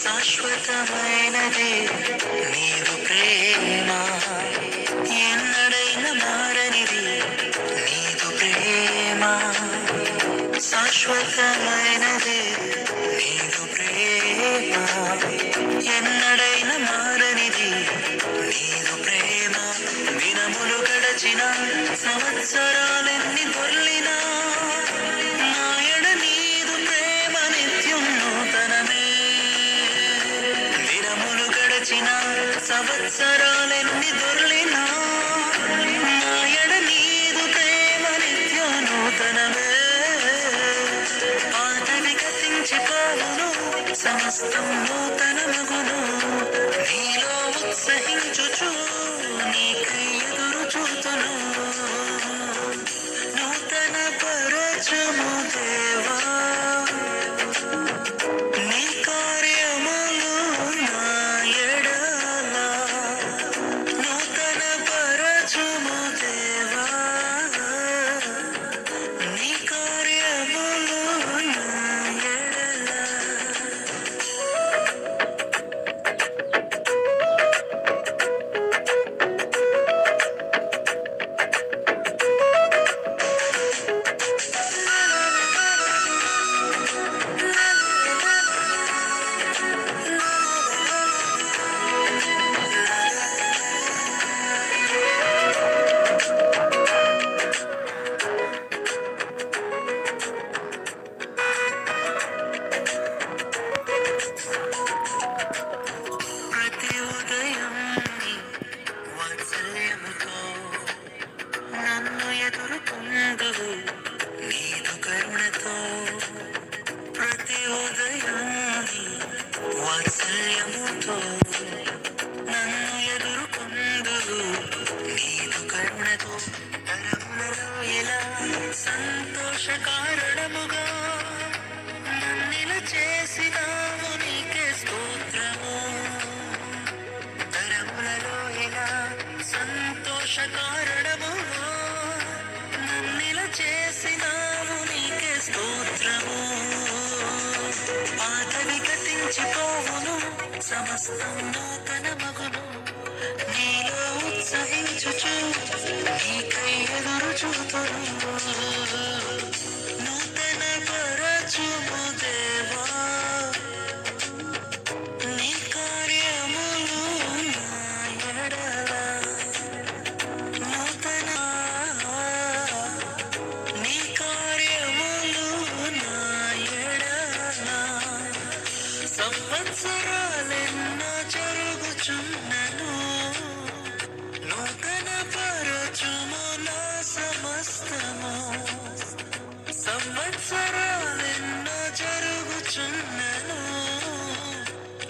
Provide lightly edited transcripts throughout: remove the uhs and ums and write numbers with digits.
శాశ్వతమైనది నీదు ప్రేమ, ఎన్నడైనా మారనిది నీదు ప్రేమ. శాశ్వతమైనది నీదు ప్రేమ, ఎన్నడైనా మారనిది నీదు ప్రేమ. దినములు గడచిన సంవత్సరాలెన్ని దొర్లినా నాయడ నీదు ప్రేమ నిత్యం నూతనమే. దినములు గడచిన సంవత్సరాలెన్ని దొర్లినా నాయడ నీదు ప్రేమ నిత్యం నూతనమే. పాతవి గతించిపోవును, సమస్తం నూతనమగును. నీలో ఉత్సహించుచు నీకై ఎదురు చూతును. నూతన పరచము దేవా, నీ కార్యములు నా ఎడల. నూతన పరచము దేవా, నీ కార్యములు నా ఎడల. ప్రతి ఉదయం నీ వాత్సల్యముతో నన్ను ఎదుర్కొందువు నీదు కరుణతో. ప్రతి ఉదయం నీ వాత్సల్యముతో నన్ను ఎదుర్కొందువు నీదు కరుణతో. తరములలో ఇలా సంతోష కారణముగా నన్నిలా చేసినావు, నీకే స్తోత్రము. తరములలో ఇలా సంతోష కారణముగా నన్నిలా చేసినావు, నీకే స్తోత్రము. పాతవి గతించిపోవును, సమస్తం నూతనమగును. నీలో ఉత్సహించుచు నీకై ఎదురు చూతును. నూతన పరచుము దేవా, నీ కార్యములు నా ఎడల. నూతన నీ కార్యములు నా ఎడల. సంవత్సరాలెన్నో జరుగుచున్నను, నూతన పరచుము నా సమస్తము. సంవత్సరాలెన్నో జరుగుచున్నను,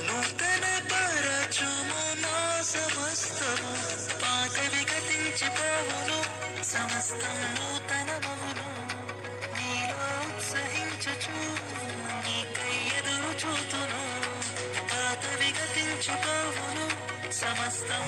నూతన పరచుము నా సమస్తము. పాతవి గతించిపోవును, సమస్తం నూతనమగును. నీలో ఉత్సహించుచు నీకై ఎదురు చూతును. పాతవి గతించిపోవును, సమస్తం